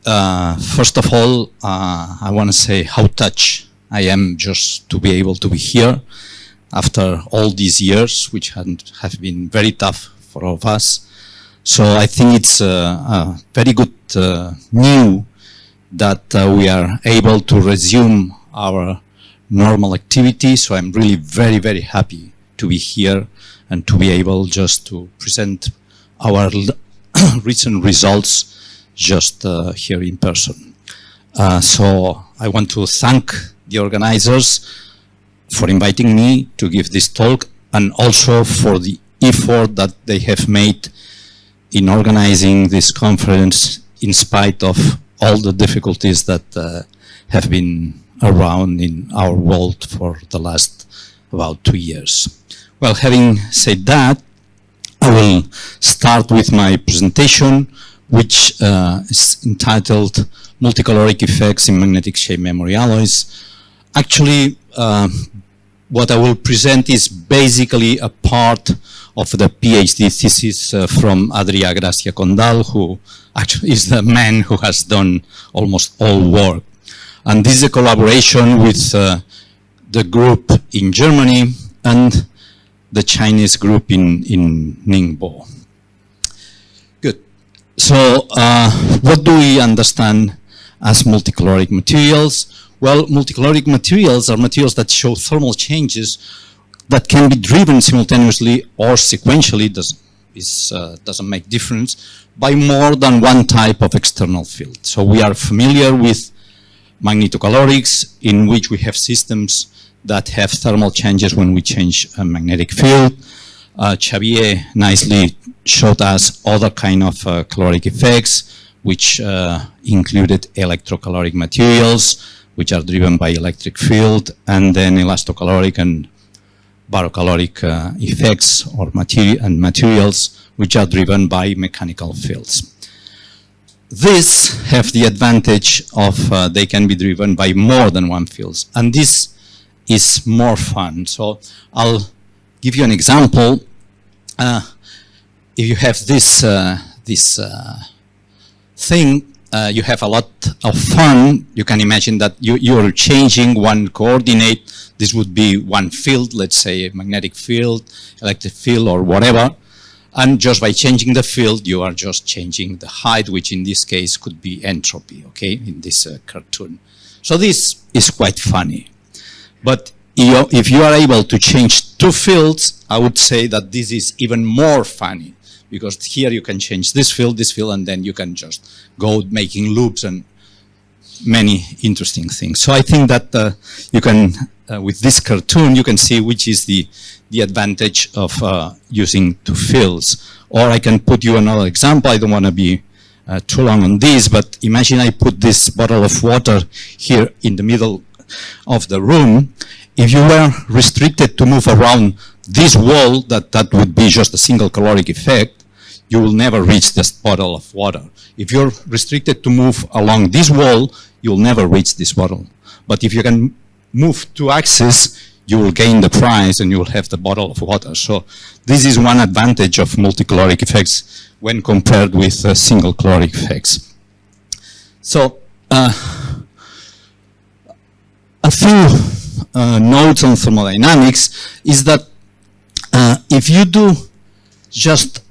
First of all, I want to say how touched I am just to be able to be here after all these years, which have been very tough for all of us. So I think it's a very good news that we are able to resume our normal activity. So I'm really very, very happy to be here and to be able just to present our recent results just here in person. So I want to thank the organizers for inviting me to give this talk, and also for the effort that they have made in organizing this conference in spite of all the difficulties that have been around in our world for the last about 2 years. Well, having said that, I will start with my presentation, which is entitled Multicaloric Effects in Magnetic Shape Memory Alloys. Actually, what I will present is basically a part of the PhD thesis from Adrià Gràcia Condal, who actually is the man who has done almost all work. And this is a collaboration with the group in Germany and the Chinese group in Ningbo. Good. So what do we understand as multicaloric materials? Well, multicaloric materials are materials that show thermal changes that can be driven simultaneously or sequentially, doesn't make difference, by more than one type of external field. So we are familiar with magnetocalorics, in which we have systems that have thermal changes when we change a magnetic field. Xavier nicely showed us other kind of caloric effects, which included electrocaloric materials, which are driven by electric field, and then elastocaloric and barocaloric effects or materials which are driven by mechanical fields. These have the advantage of they can be driven by more than one field, and this is more fun. So I'll give you an example. If you have this thing, you have a lot of fun. You can imagine that you're changing one coordinate. This would be one field, let's say a magnetic field, electric field, or whatever. And just by changing the field, you are just changing the height, which in this case could be entropy, okay, in this cartoon. So this is quite funny. But if you are able to change two fields, I would say that this is even more funny, because here you can change this field, and then you can just go making loops and many interesting things. So I think that you can, with this cartoon, you can see which is the advantage of using two fields. Or I can put you another example. I don't want to be too long on this, but imagine I put this bottle of water here in the middle of the room. If you were restricted to move around this wall, that would be just a single caloric effect, you will never reach this bottle of water. If you're restricted to move along this wall, you'll never reach this bottle. But if you can move two axes, you will gain the prize and you will have the bottle of water. So this is one advantage of multicaloric effects when compared with single caloric effects. So a few notes on thermodynamics is that if you do just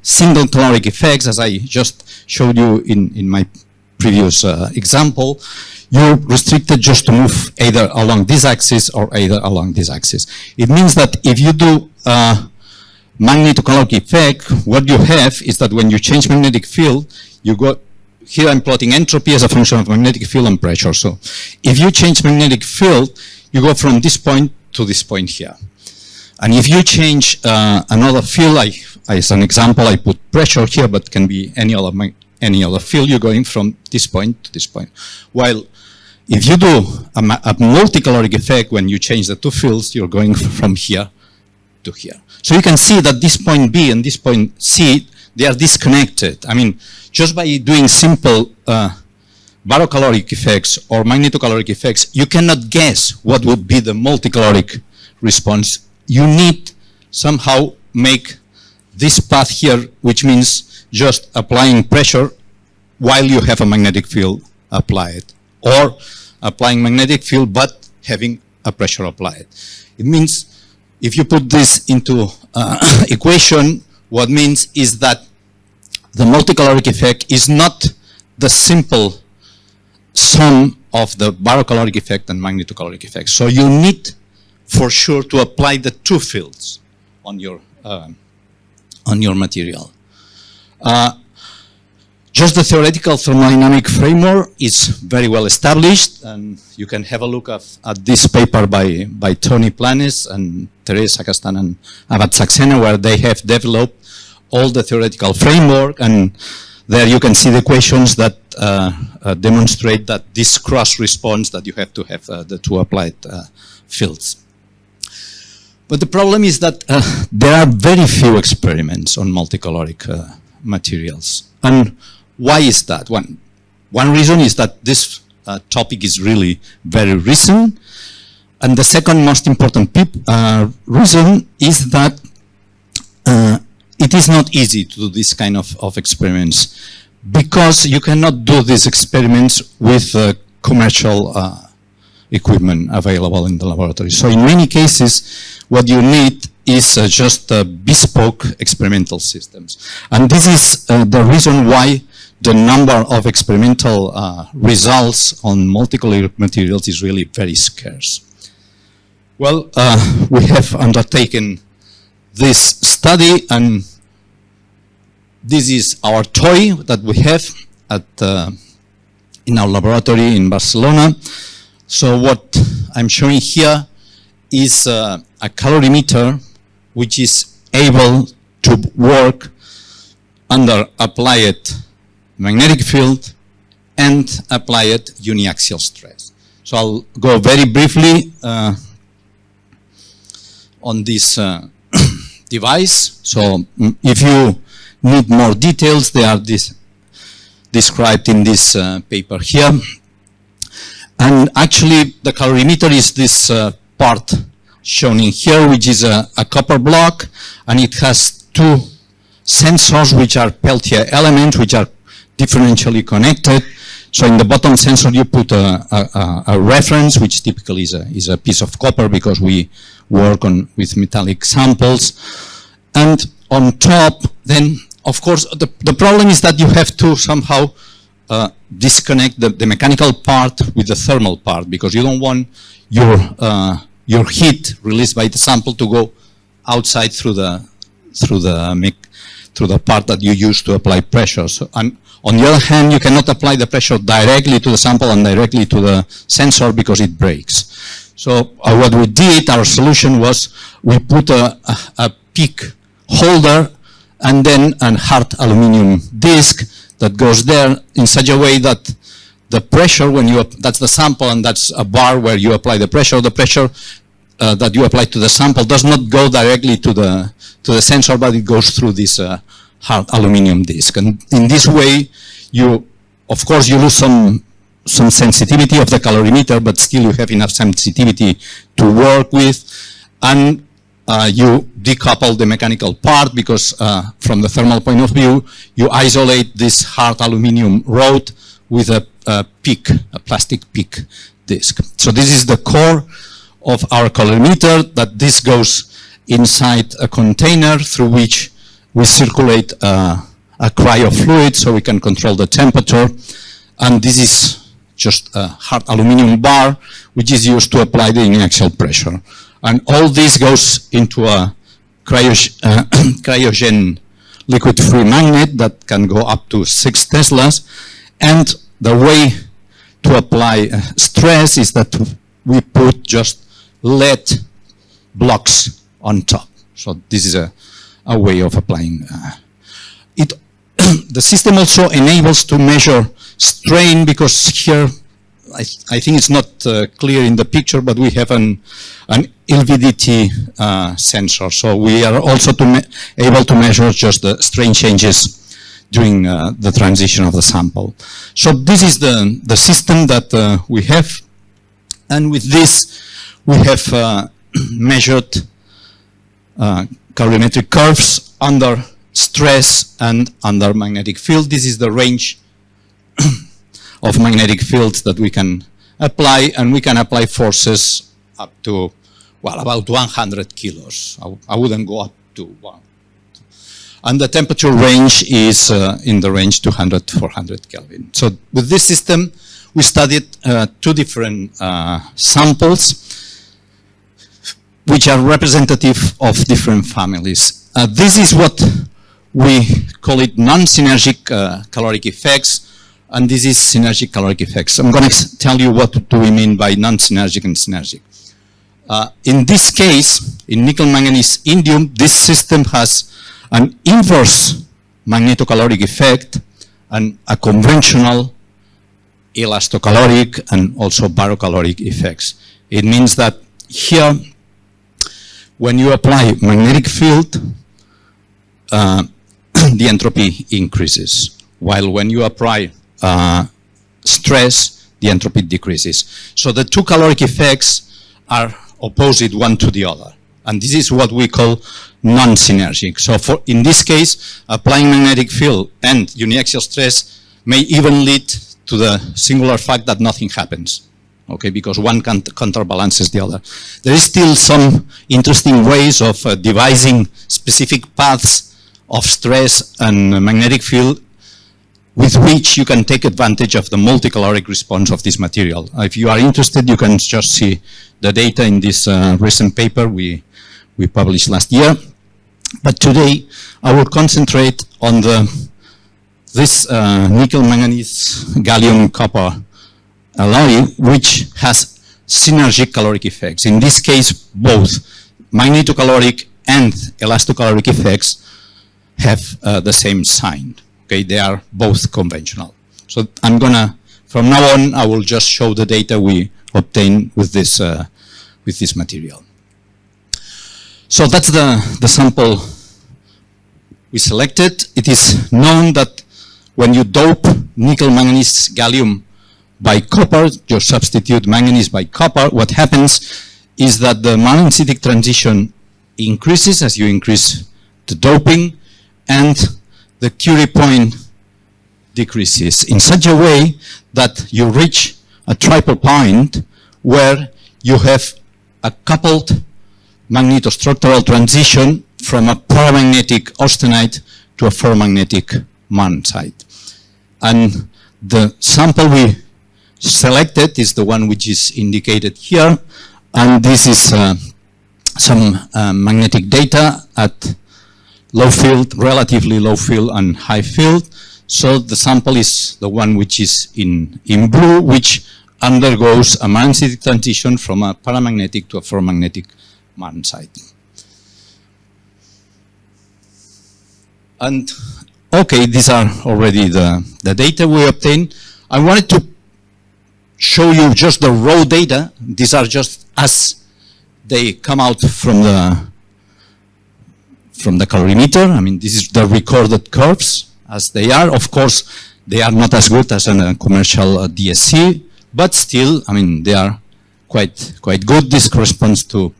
single caloric effects, as I just showed you in my previous example, you're restricted just to move either along this axis or either along this axis. It means that if you do magnetocaloric effect, what you have is that when you change magnetic field, you go, here I'm plotting entropy as a function of magnetic field and pressure. So if you change magnetic field, you go from this point to this point here. And if you change another field, as an example, I put pressure here, but can be any other field, you're going from this point to this point. While if you do a multicaloric effect, when you change the two fields, you're going from here to here. So you can see that this point B and this point C, they are disconnected. I mean, just by doing simple barocaloric effects or magnetocaloric effects, you cannot guess what would be the multicaloric response. You need somehow make this path here, which means just applying pressure while you have a magnetic field applied, or applying magnetic field but having a pressure applied. It means if you put this into equation, what means is that the multicaloric effect is not the simple sum of the barocaloric effect and magnetocaloric effect. So you need for sure to apply the two fields on your material. Just the theoretical thermodynamic framework is very well established, and you can have a look at this paper by Tony Planes and Teresa Castan and Abad Saxena, where they have developed all the theoretical framework, and there you can see the equations that demonstrate that this cross response that you have to have the two applied fields. But the problem is that there are very few experiments on multicaloric materials. And why is that? One reason is that this topic is really very recent. And the second most important reason is that it is not easy to do this kind of experiments, because you cannot do these experiments with commercial equipment available in the laboratory. So in many cases, what you need is just bespoke experimental systems. And this is the reason why the number of experimental results on multicaloric materials is really very scarce. Well, we have undertaken this study, and this is our toy that we have at in our laboratory in Barcelona. So what I'm showing here is a calorimeter which is able to work under applied magnetic field and applied uniaxial stress. So I'll go very briefly on this device. So if you need more details, they are described in this paper here. And actually, the calorimeter is this part shown in here, which is a copper block, and it has two sensors, which are Peltier elements, which are differentially connected. So in the bottom sensor, you put a reference, which typically is a piece of copper, because we work with metallic samples. And on top, then, of course, the problem is that you have to somehow disconnect the mechanical part with the thermal part, because you don't want your heat released by the sample to go outside through the part that you use to apply pressure. So, and on the other hand, you cannot apply the pressure directly to the sample and directly to the sensor, because it breaks. So what we did, our solution was, we put a peak holder and then a hard aluminum disc that goes there in such a way that the pressure, that's the sample and that's a bar where you apply the pressure that you apply to the sample does not go directly to the sensor, but it goes through this hard aluminum disc. And in this way, of course, you lose some sensitivity of the calorimeter, but still you have enough sensitivity to work with. And you decouple the mechanical part, because from the thermal point of view, you isolate this hard aluminum rod with a plastic peak disc. So this is the core of our calorimeter, that this goes inside a container through which we circulate a cryo fluid so we can control the temperature. And this is just a hard aluminum bar, which is used to apply the uniaxial pressure. And all this goes into a cryogen liquid-free magnet that can go up to 6 Teslas. And the way to apply stress is that we put just lead blocks on top. So this is a way of applying it. The system also enables to measure strain, because here, I think it's not clear in the picture, but we have an LVDT sensor. So we are also able to measure just the strain changes during the transition of the sample. So this is the system that we have. And with this, we have measured calorimetric curves under stress and under magnetic field. This is the range of magnetic fields that we can apply, and we can apply forces up to, well, about 100 kilos. I wouldn't go up to 1. And the temperature range is in the range 200 to 400 Kelvin. So with this system, we studied 2 different samples, which are representative of different families. This is what we call it non-synergic caloric effects, and this is synergic caloric effects. I'm going to tell you what do we mean by non-synergic and synergic. In this case, in nickel manganese indium, this system has an inverse magnetocaloric effect and a conventional elastocaloric and also barocaloric effects. It means that here, when you apply magnetic field, the entropy increases, while when you apply stress, the entropy decreases. So the 2 caloric effects are opposite one to the other. And this is what we call non-synergic. So in this case, applying magnetic field and uniaxial stress may even lead to the singular fact that nothing happens, okay, because one counterbalances the other. There is still some interesting ways of devising specific paths of stress and magnetic field with which you can take advantage of the multicaloric response of this material. If you are interested, you can just see the data in this recent paper we published last year. But today, I will concentrate on this nickel manganese gallium copper alloy, which has synergic caloric effects. In this case, both magnetocaloric and elastocaloric effects have the same sign. Okay, they are both conventional. So I'm gonna, from now on, I will just show the data we obtained with this material. So that's the sample we selected. It is known that when you dope nickel manganese gallium by copper, you substitute manganese by copper, what happens is that the monoacidic transition increases as you increase the doping, and the Curie point decreases in such a way that you reach a triple point where you have a coupled magnetostructural transition from a paramagnetic austenite to a ferromagnetic monazite. And the sample we selected is the one which is indicated here, and this is some magnetic data at low field, relatively low field, and high field. So the sample is the one which is in blue, which undergoes a monoacidic transition from a paramagnetic to a ferromagnetic monazite. And okay, these are already the data we obtained. I wanted to show you just the raw data. These are just as they come out from the calorimeter. I mean, this is the recorded curves as they are. Of course, they are not as good as a commercial DSC, but still, I mean, they are quite good. This corresponds to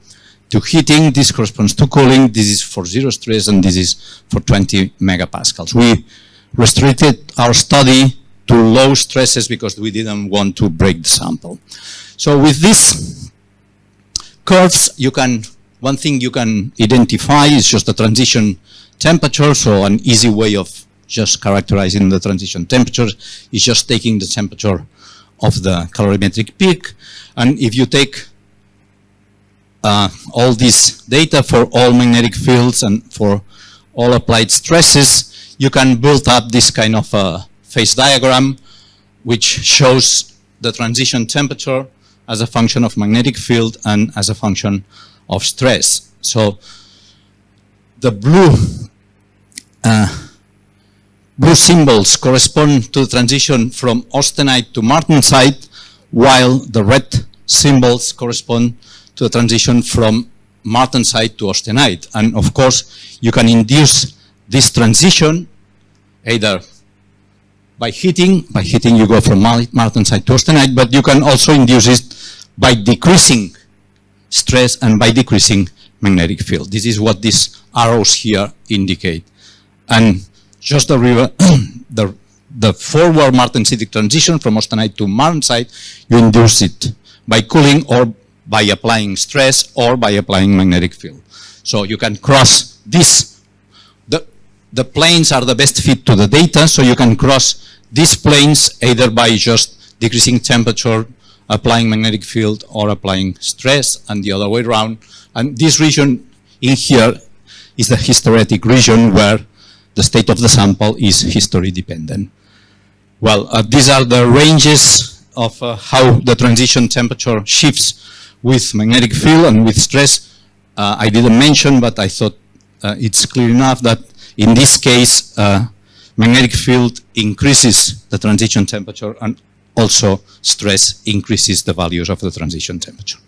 heating, this corresponds to cooling, this is for zero stress, and this is for 20 megapascals. We restricted our study to low stresses because we didn't want to break the sample. So with these curves, one thing you can identify is just the transition temperature. So an easy way of just characterizing the transition temperature is just taking the temperature of the calorimetric peak. And if you take all this data for all magnetic fields and for all applied stresses, you can build up this kind of a phase diagram which shows the transition temperature as a function of magnetic field and as a function of stress. So the blue symbols correspond to the transition from austenite to martensite, while the red symbols correspond to the transition from martensite to austenite. And of course, you can induce this transition either by heating you go from martensite to austenite, but you can also induce it by decreasing stress and by decreasing magnetic field. This is what these arrows here indicate. And just the the forward martensitic transition from austenite to martensite, you induce it by cooling or by applying stress or by applying magnetic field. So you can cross this. The planes are the best fit to the data, so you can cross these planes either by just decreasing temperature, applying magnetic field, or applying stress, and the other way around. And this region in here is the hysteretic region where the state of the sample is history dependent. Well, these are the ranges of how the transition temperature shifts with magnetic field and with stress. I didn't mention, but I thought it's clear enough that in this case, magnetic field increases the transition temperature, and also stress increases the values of the transition temperature.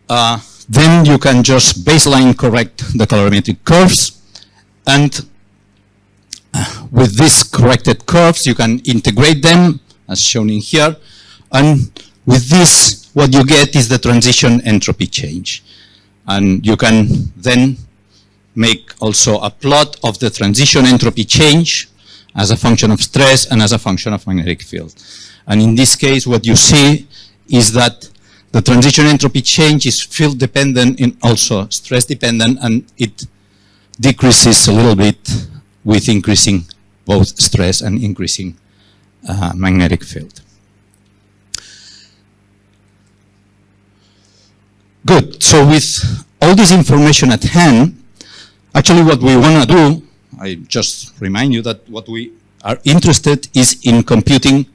Then you can just baseline correct the colorimetric curves, and with these corrected curves, you can integrate them, as shown in here, and with this, what you get is the transition entropy change. And you can then make also a plot of the transition entropy change as a function of stress and as a function of magnetic field. And in this case, what you see is that the transition entropy change is field dependent and also stress dependent, and it decreases a little bit with increasing both stress and increasing magnetic field. Good. So with all this information at hand, actually what we want to do, I just remind you that what we are interested is in computing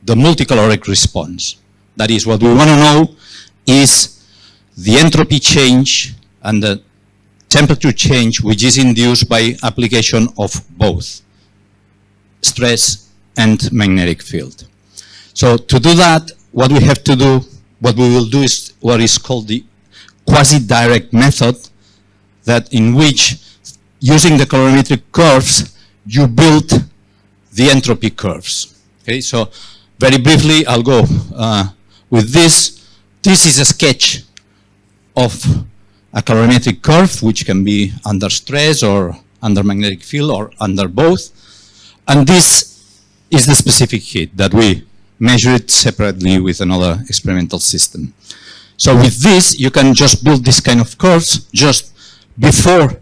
the multicaloric response. That is, what we want to know is the entropy change and the temperature change which is induced by application of both stress and magnetic field. So to do that, what we have to do, what we will do is what is called the quasi-direct method, that in which, using the colorimetric curves, you build the entropy curves. Okay, so very briefly, I'll go with this. This is a sketch of a colorimetric curve, which can be under stress or under magnetic field or under both. And this is the specific heat that we measure it separately with another experimental system. So with this, you can just build this kind of curves just before.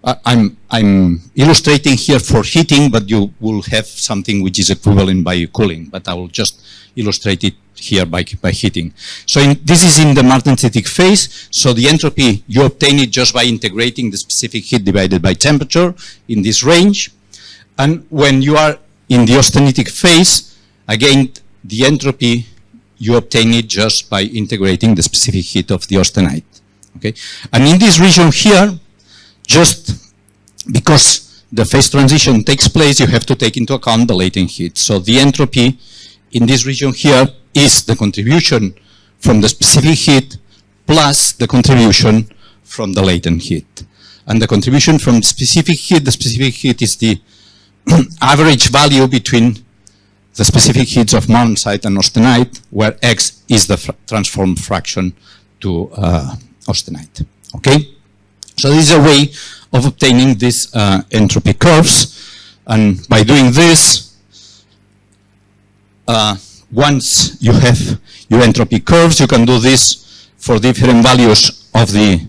I'm illustrating here for heating, but you will have something which is equivalent by cooling, but I will just illustrate it here by heating. So this is in the martensitic phase, so the entropy, you obtain it just by integrating the specific heat divided by temperature in this range. And when you are in the austenitic phase, again, the entropy, you obtain it just by integrating the specific heat of the austenite. Okay? And in this region here, just because the phase transition takes place, you have to take into account the latent heat. So the entropy in this region here is the contribution from the specific heat plus the contribution from the latent heat. And the contribution from the specific heat is the average value between the specific heats of martensite and austenite, where X is the transform fraction to austenite. Okay? So this is a way of obtaining these entropy curves. And by doing this, once you have your entropy curves, you can do this for different values of the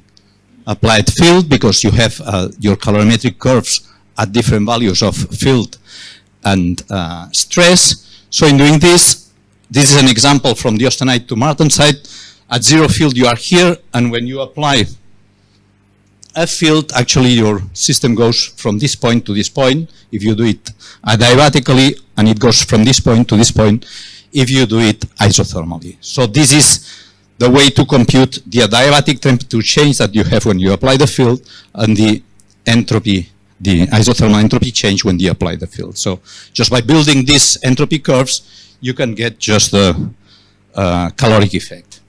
applied field, because you have your colorimetric curves at different values of field and stress. So in doing this, this is an example from the austenite to martensite. At zero field, you are here, and when you apply a field, actually your system goes from this point to this point. If you do it adiabatically, and it goes from this point to this point, if you do it isothermally. So this is the way to compute the adiabatic temperature change that you have when you apply the field, and the entropy, the isothermal entropy change when you apply the field. So just by building these entropy curves, you can get just the caloric effect.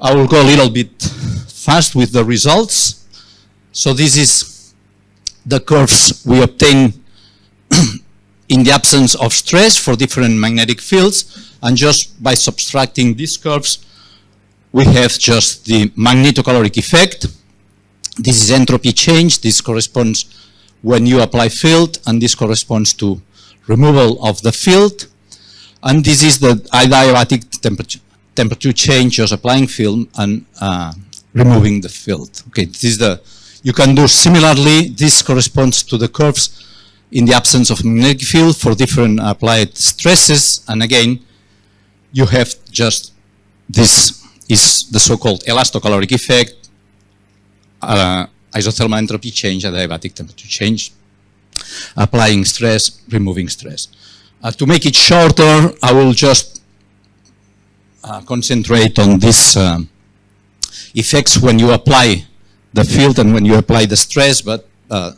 I will go a little bit fast with the results. So this is the curves we obtain in the absence of stress for different magnetic fields, and just by subtracting these curves, we have just the magnetocaloric effect. This is entropy change. This corresponds when you apply field, and this corresponds to removal of the field. And this is the adiabatic temperature change, just applying field and removing the field. Okay, this is you can do similarly. This corresponds to the curves in the absence of magnetic field for different applied stresses. And again, you have just this is the so-called elastocaloric effect, isothermal entropy change, adiabatic temperature change, applying stress, removing stress. To make it shorter, I will just concentrate on these effects when you apply the field and when you apply the stress, but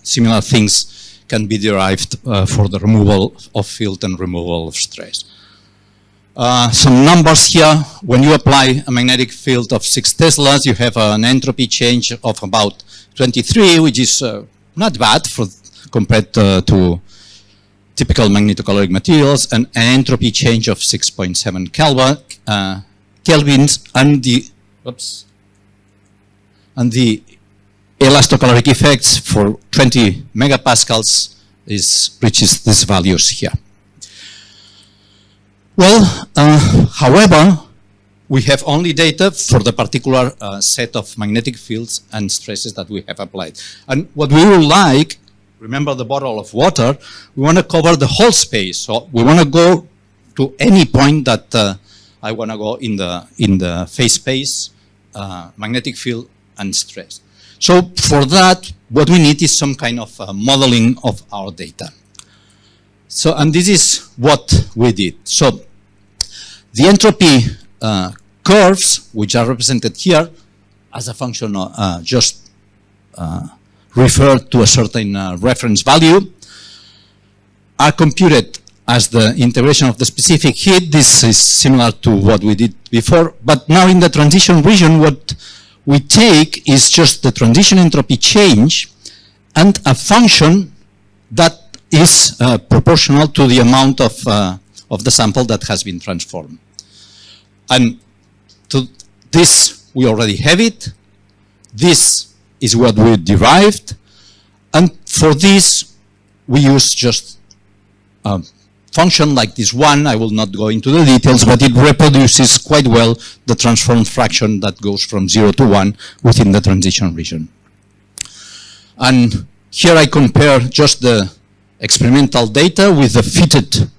similar things can be derived for the removal of field and removal of stress. Some numbers here. When you apply a magnetic field of 6 Teslas, you have an entropy change of about 23, which is not bad compared to typical magnetocaloric materials, and an entropy change of 6.7 kelvins, and the elastocaloric effects for 20 megapascals reaches these values here. Well, however, we have only data for the particular set of magnetic fields and stresses that we have applied. And what we would like, remember the bottle of water, we want to cover the whole space. So we want to go to any point that I want to go in the phase space, magnetic field, and stress. So for that, what we need is some kind of modeling of our data. So, and this is what we did. So the entropy curves, which are represented here as a function of just referred to a certain reference value, are computed as the integration of the specific heat. This is similar to what we did before, but now in the transition region, what we take is just the transition entropy change and a function that is proportional to the amount of the sample that has been transformed. And to this, we already have it. This is what we derived. And for this, we use just a function like this one. I will not go into the details, but it reproduces quite well the transformed fraction that goes from 0 to 1 within the transition region. And here I compare just the experimental data with the fitted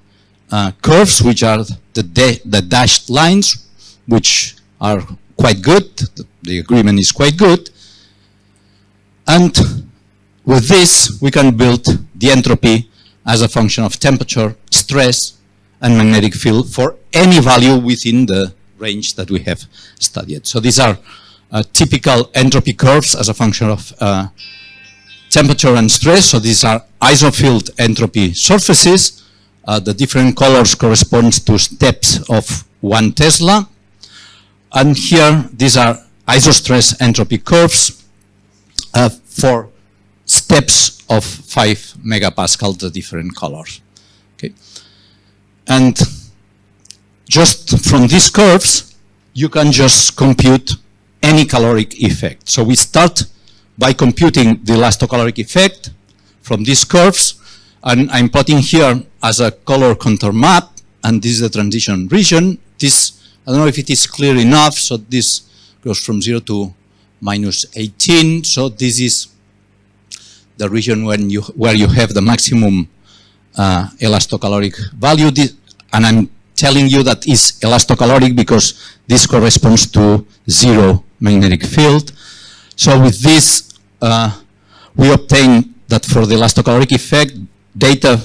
curves, which are the dashed lines, which are quite good. The agreement is quite good. And with this, we can build the entropy as a function of temperature, stress, and magnetic field for any value within the range that we have studied. So these are typical entropy curves as a function of temperature and stress. So these are isofield entropy surfaces. The different colors correspond to steps of 1 Tesla. And here, these are isostress entropy curves for steps of 5 megapascal, the different colors. Okay. And just from these curves, you can just compute any caloric effect. So we start by computing the elastocaloric effect from these curves, and I'm plotting here as a color contour map, and this is the transition region. This, I don't know if it is clear enough, so this goes from 0 to minus 18, so this is the region where you have the maximum elastocaloric value, and I'm telling you that is elastocaloric because this corresponds to 0 magnetic field. So with this, we obtain that for the elastocaloric effect, data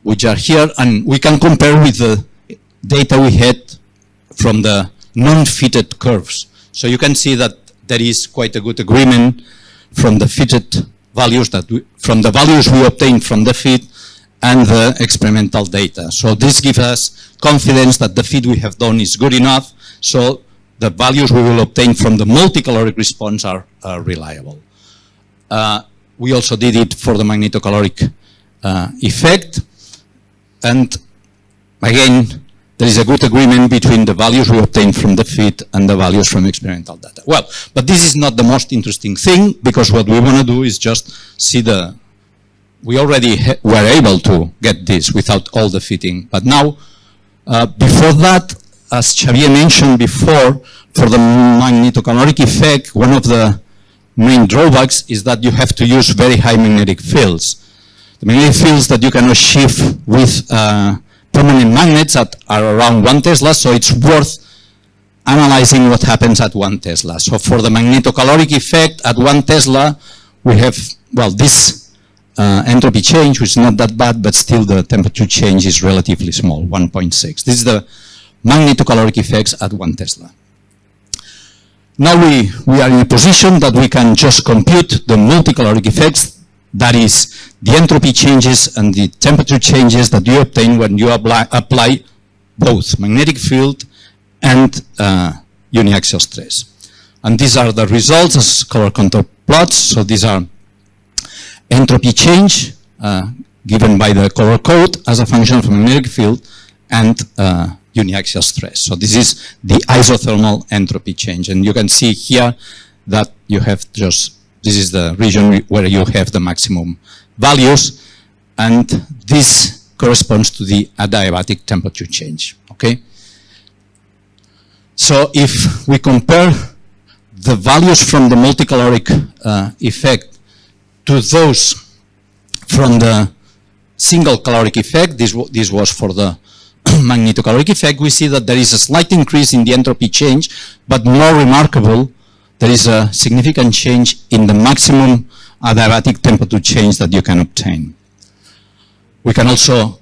which are here, and we can compare with the data we had from the non-fitted curves. So you can see that there is quite a good agreement from the fitted values from the values we obtained from the fit and the experimental data. So this gives us confidence that the fit we have done is good enough, so the values we will obtain from the multicaloric response are reliable. We also did it for the magnetocaloric effect, and again, there is a good agreement between the values we obtained from the fit and the values from experimental data. Well, but this is not the most interesting thing, because what we want to do is just see the we already were able to get this without all the fitting. But now, before that, as Xavier mentioned before, for the magnetocaloric effect, one of the main drawbacks is that you have to use very high magnetic fields. The magnetic fields that you can achieve with permanent magnets are around 1 Tesla, so it's worth analyzing what happens at 1 Tesla. So for the magnetocaloric effect at 1 Tesla, we have, well, this entropy change, which is not that bad, but still the temperature change is relatively small, 1.6. This is the magnetocaloric effects at 1 Tesla. Now we are in a position that we can just compute the multicaloric effects, that is, the entropy changes and the temperature changes that you obtain when you apply both magnetic field and uniaxial stress. And these are the results as color contour plots. So these are entropy change given by the color code as a function of magnetic field and uniaxial stress. So this is the isothermal entropy change. And you can see here that you have just, this is the region where you have the maximum values. And this corresponds to the adiabatic temperature change, okay? So if we compare the values from the multicaloric effect to those from the single caloric effect, this was for the magnetocaloric effect, we see that there is a slight increase in the entropy change, but more remarkable, there is a significant change in the maximum adiabatic temperature change that you can obtain. We can also,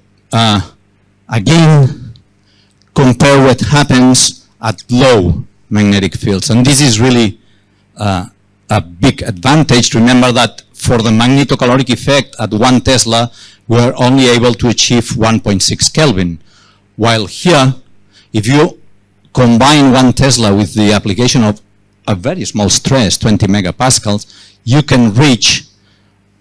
again, compare what happens at low magnetic fields. And this is really a big advantage. Remember that for the magnetocaloric effect at 1 Tesla, we're only able to achieve 1.6 Kelvin. While here, if you combine 1 Tesla with the application of a very small stress, 20 megapascals, you can reach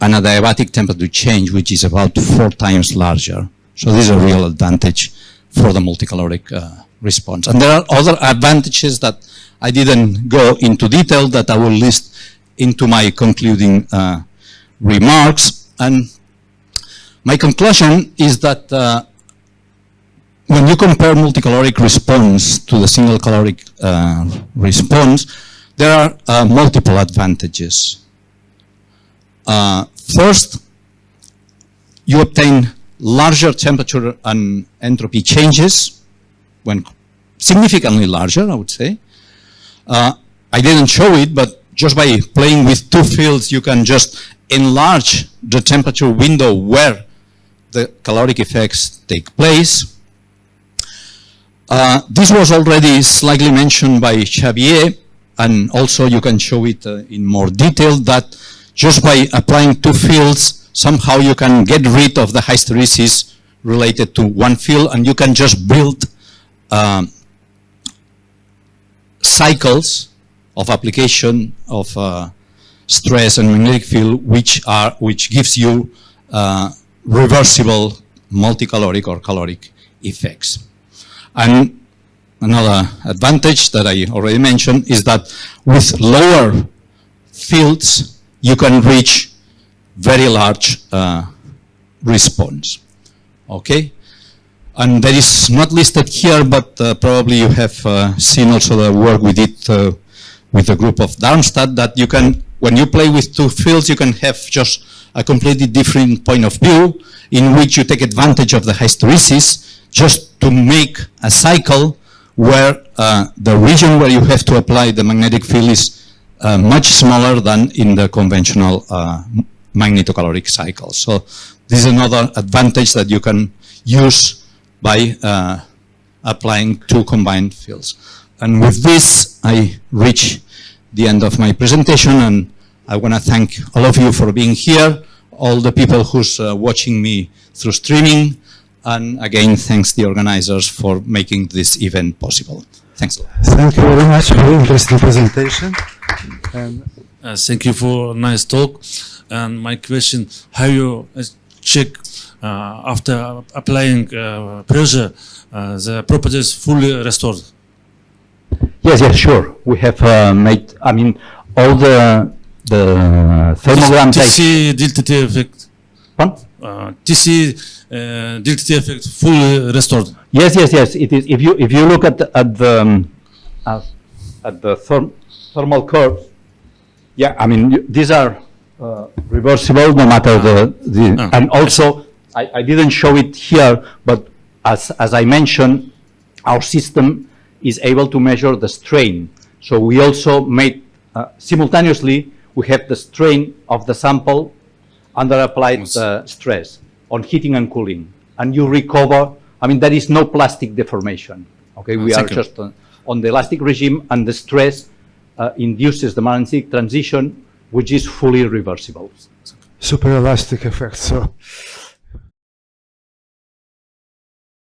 an adiabatic temperature change, which is about 4 times larger. So this is a real advantage for the multicaloric response. And there are other advantages that I didn't go into detail that I will list into my concluding remarks. And my conclusion is that when you compare multicaloric response to the single caloric response, there are multiple advantages. First, you obtain larger temperature and entropy changes, when significantly larger, I would say. I didn't show it, but just by playing with 2 fields, you can just enlarge the temperature window where the caloric effects take place. This was already slightly mentioned by Xavier, and also you can show it in more detail, that just by applying 2 fields, somehow you can get rid of the hysteresis related to 1 field, and you can just build cycles of application of stress and magnetic field, which gives you reversible multicaloric or caloric effects. And another advantage that I already mentioned is that with lower fields, you can reach very large response. Okay? And that is not listed here, but probably you have seen also the work we did with a group of Darmstadt, that you can, when you play with 2 fields, you can have just a completely different point of view in which you take advantage of the hysteresis just to make a cycle where the region where you have to apply the magnetic field is much smaller than in the conventional magnetocaloric cycle. So this is another advantage that you can use by applying 2 combined fields. And with this, I reach the end of my presentation, and I want to thank all of you for being here, all the people who's watching me through streaming, and again, thanks the organizers for making this event possible. Thanks a lot. Thank you very much for the interesting presentation. And thank you for a nice talk. And my question, how you check after applying pressure, the properties fully restored? yes, sure. We have made, I mean, all the thermogram To see delta T effect. TC delta effect fully restored. Yes, yes, yes. It is. If you look at the thermal curves, yeah, I mean these are reversible no matter and also I didn't show it here, but as I mentioned, our system is able to measure the strain. So we also made simultaneously we have the strain of the sample under applied stress on heating and cooling, and you recover. I mean, there is no plastic deformation. Okay, we are just on the elastic regime, and the stress induces the magnetic transition, which is fully reversible. Super elastic effect. So